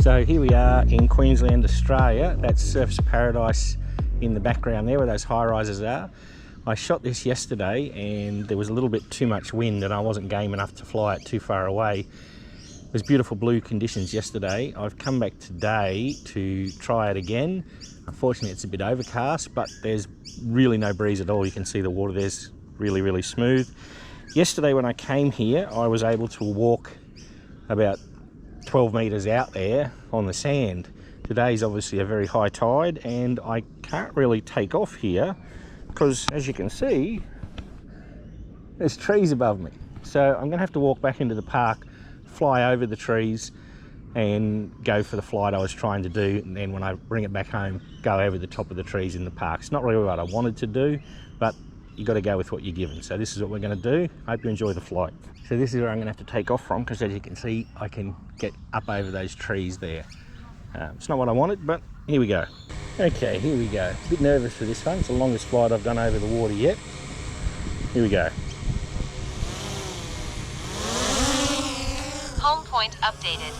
So here we are in Queensland, Australia. That's Surfers Paradise in the background there where those high rises are. I shot this yesterday and there was a little bit too much wind and I wasn't game enough to fly it too far away. It was beautiful blue conditions yesterday. I've come back today to try it again. Unfortunately it's a bit overcast, but there's really no breeze at all. You can see the water there's really smooth. Yesterday when I came here I was able to walk about 12 metres out there on the sand. Today's obviously a very high tide and I can't really take off here because, as you can see, there's trees above me. So I'm going to have to walk back into the park, fly over the trees and go for the flight I was trying to do, and then when I bring it back home, go over the top of the trees in the park. It's not really what I wanted to do, but you got to go with what you're given. So this is what we're going to do. Hope you enjoy the flight. So this is where I'm going to have to take off from, because as you can see I can get up over those trees there. It's not what I wanted, but here we go. Okay, here we go. A bit nervous for this one. It's the longest flight I've done over the water yet. Here we go. Home point updated.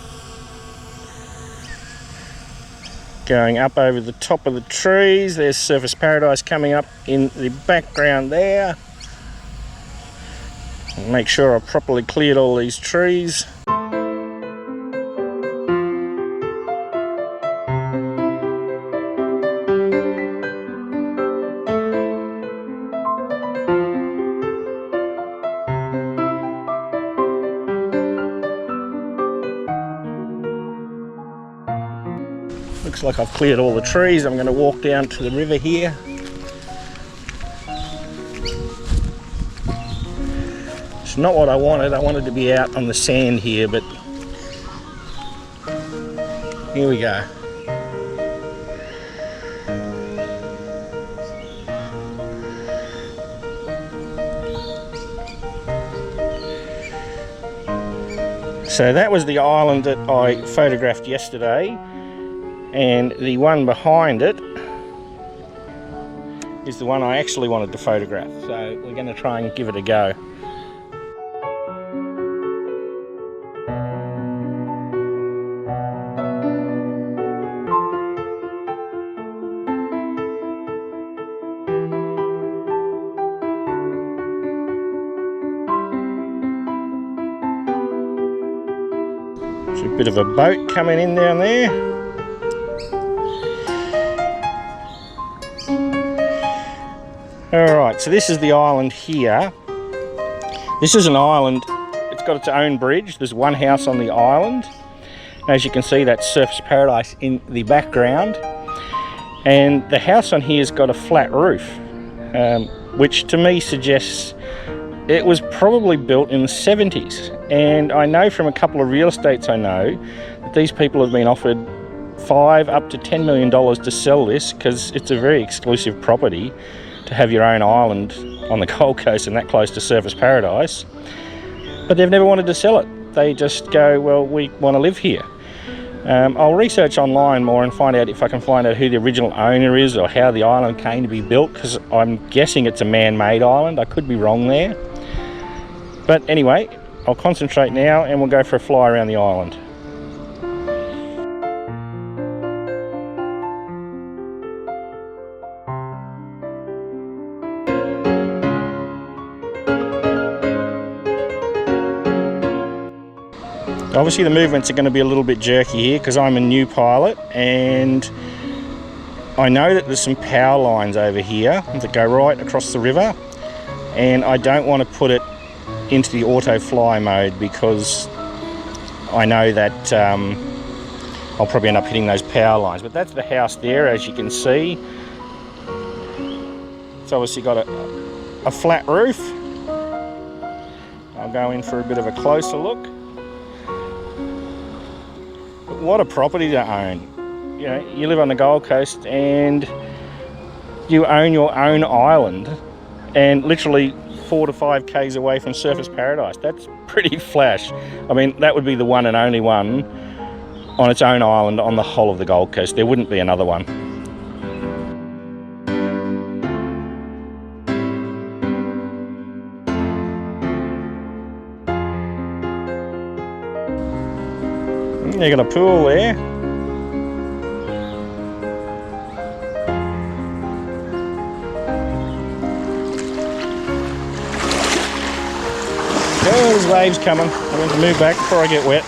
Going up over the top of the trees. There's Surfers Paradise coming up in the background there. Make sure I've properly cleared all these trees. Looks like I've cleared all the trees. I'm going to walk down to the river here. It's not what I wanted. I wanted to be out on the sand here, but here we go. So that was the island that I photographed yesterday, and the one behind it is the one I actually wanted to photograph. So we're going to try and give it a go. There's a bit of a boat coming in down there. Alright, so this is the island here. This is an island, it's got its own bridge. There's one house on the island. As you can see, that's Surfers Paradise in the background. And the house on here's got a flat roof, which to me suggests it was probably built in the 70s. And I know from a couple of real estates I know that these people have been offered $5 up to $10 million to sell this, because it's a very exclusive property to have your own island on the Gold Coast and that close to Surfers Paradise. But they've never wanted to sell it. They just go, well, we want to live here. I'll research online more and find out if I can find out who the original owner is or how the island came to be built, because I'm guessing it's a man-made island. I could be wrong there. But anyway, I'll concentrate now and we'll go for a fly around the island. Obviously the movements are going to be a little bit jerky here because I'm a new pilot, and I know that there's some power lines over here that go right across the river, and I don't want to put it into the auto fly mode because I know that I'll probably end up hitting those power lines. But that's the house there, as you can see. It's obviously got a flat roof. I'll go in for a bit of a closer look. But what a property to own. You know, you live on the Gold Coast and you own your own island, and literally 4 to 5 k's away from Surfers Paradise. That's pretty flash. I mean, that would be the one and only one on its own island on the whole of the Gold Coast. There wouldn't be another one. You've got a pool there. waves coming. I'm going to move back before I get wet.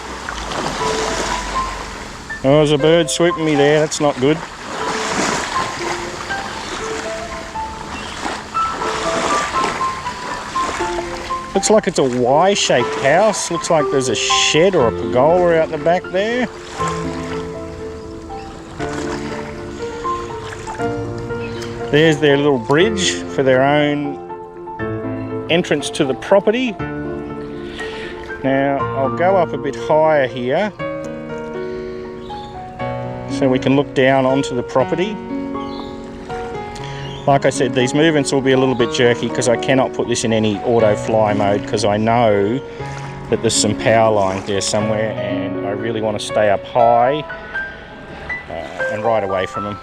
Oh, there's a bird swooping me there. That's not good. Looks like it's a Y-shaped house. Looks like there's a shed or a pergola out the back there. There's their little bridge for their own entrance to the property. Now, I'll go up a bit higher here so we can look down onto the property. Like I said, these movements will be a little bit jerky because I cannot put this in any auto fly mode because I know that there's some power lines there somewhere and I really want to stay up high and right away from them.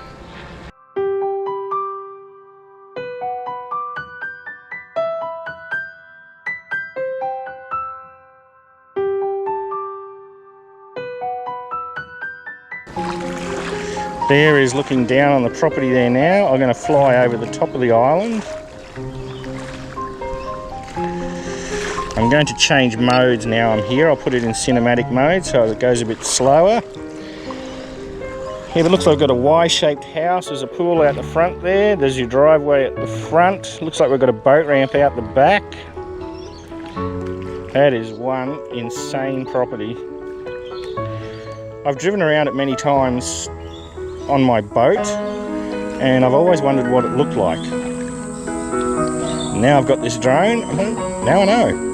There is looking down on the property there now. I'm going to fly over the top of the island. I'm going to change modes now I'm here. I'll put it in cinematic mode so it goes a bit slower. Here it looks like I've got a Y-shaped house. There's a pool out the front there. There's your driveway at the front. Looks like we've got a boat ramp out the back. That is one insane property. I've driven around it many times on my boat and I've always wondered what it looked like. Now I've got this drone, now I know.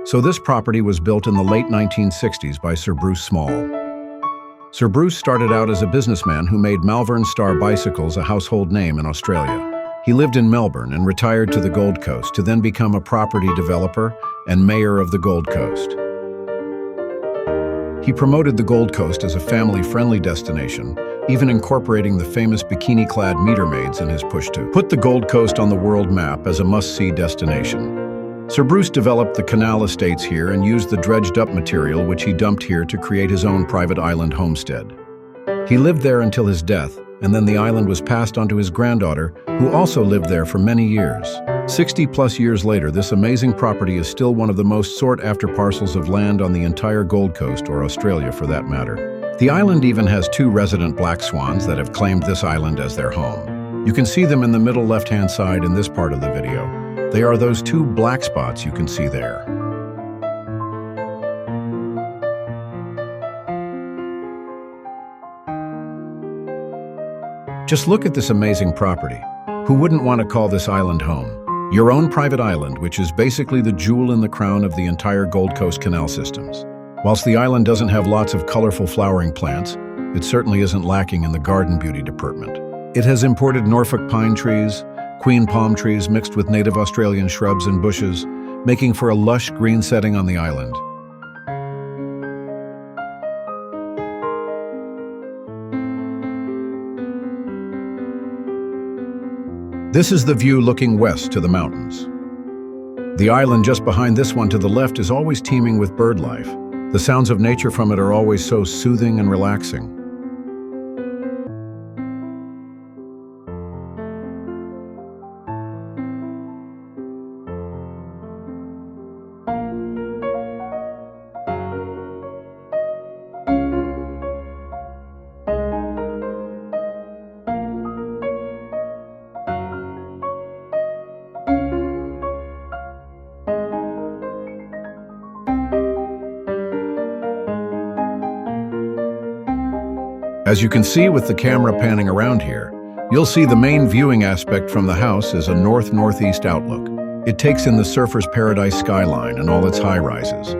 So this property was built in the late 1960s by Sir Bruce Small. Sir Bruce started out as a businessman who made Malvern Star bicycles a household name in Australia. He lived in Melbourne and retired to the Gold Coast to then become a property developer and mayor of the Gold Coast. He promoted the Gold Coast as a family-friendly destination, even incorporating the famous bikini-clad meter maids in his push to put the Gold Coast on the world map as a must-see destination. Sir Bruce developed the canal estates here and used the dredged-up material which he dumped here to create his own private island homestead. He lived there until his death, and then the island was passed on to his granddaughter, who also lived there for many years. 60-plus years later, this amazing property is still one of the most sought-after parcels of land on the entire Gold Coast, or Australia for that matter. The island even has 2 resident black swans that have claimed this island as their home. You can see them in the middle left-hand side in this part of the video. They are those 2 black spots you can see there. Just look at this amazing property. Who wouldn't want to call this island home? Your own private island, which is basically the jewel in the crown of the entire Gold Coast canal systems. Whilst the island doesn't have lots of colorful flowering plants, it certainly isn't lacking in the garden beauty department. It has imported Norfolk pine trees, queen palm trees mixed with native Australian shrubs and bushes, making for a lush green setting on the island. This is the view looking west to the mountains. The island just behind this one to the left is always teeming with bird life. The sounds of nature from it are always so soothing and relaxing. As you can see with the camera panning around here, you'll see the main viewing aspect from the house is a north-northeast outlook. It takes in the surfer's paradise skyline and all its high-rises.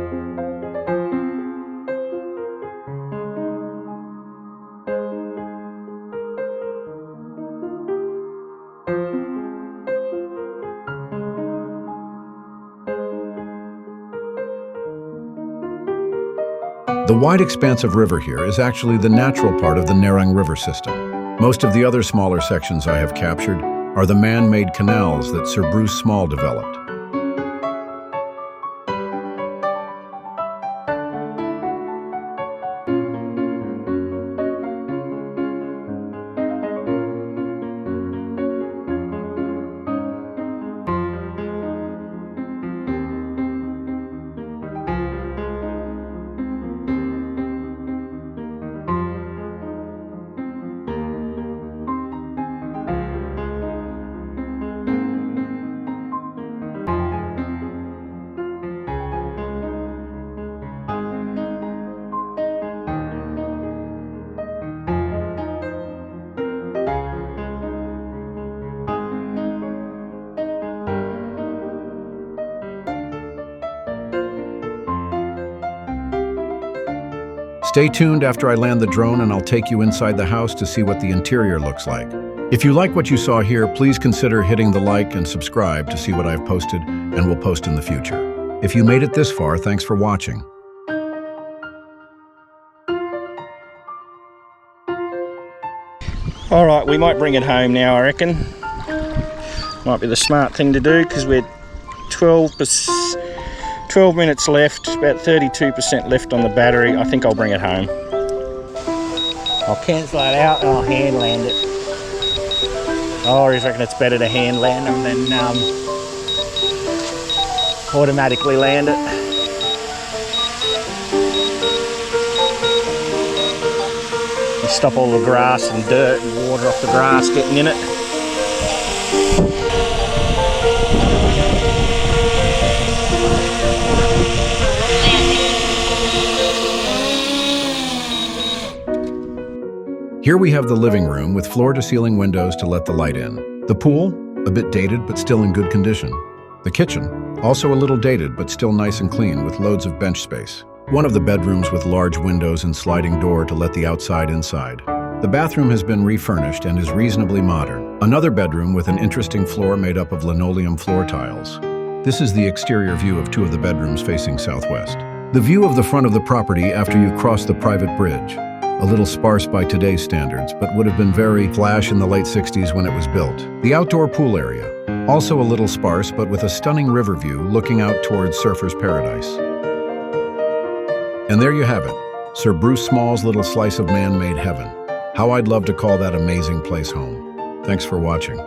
The wide expanse of river here is actually the natural part of the Nerang River system. Most of the other smaller sections I have captured are the man-made canals that Sir Bruce Small developed. Stay tuned after I land the drone and I'll take you inside the house to see what the interior looks like. If you like what you saw here, please consider hitting the like and subscribe to see what I've posted and will post in the future. If you made it this far, thanks for watching. All right, we might bring it home now, I reckon. Might be the smart thing to do because we're 12 minutes left, about 32% left on the battery. I think I'll bring it home. I'll cancel it out and I'll hand land it. I always reckon it's better to hand land them than automatically land it. You stop all the grass and dirt and water off the grass getting in it. Here we have the living room with floor-to-ceiling windows to let the light in. The pool, a bit dated but still in good condition. The kitchen, also a little dated but still nice and clean with loads of bench space. One of the bedrooms with large windows and sliding door to let the outside inside. The bathroom has been refurnished and is reasonably modern. Another bedroom with an interesting floor made up of linoleum floor tiles. This is the exterior view of two of the bedrooms facing southwest. The view of the front of the property after you cross the private bridge. A little sparse by today's standards, but would have been very flash in the late 60s when it was built. The outdoor pool area, also a little sparse, but with a stunning river view looking out towards Surfer's Paradise. And there you have it, Sir Bruce Small's little slice of man-made heaven. How I'd love to call that amazing place home. Thanks for watching.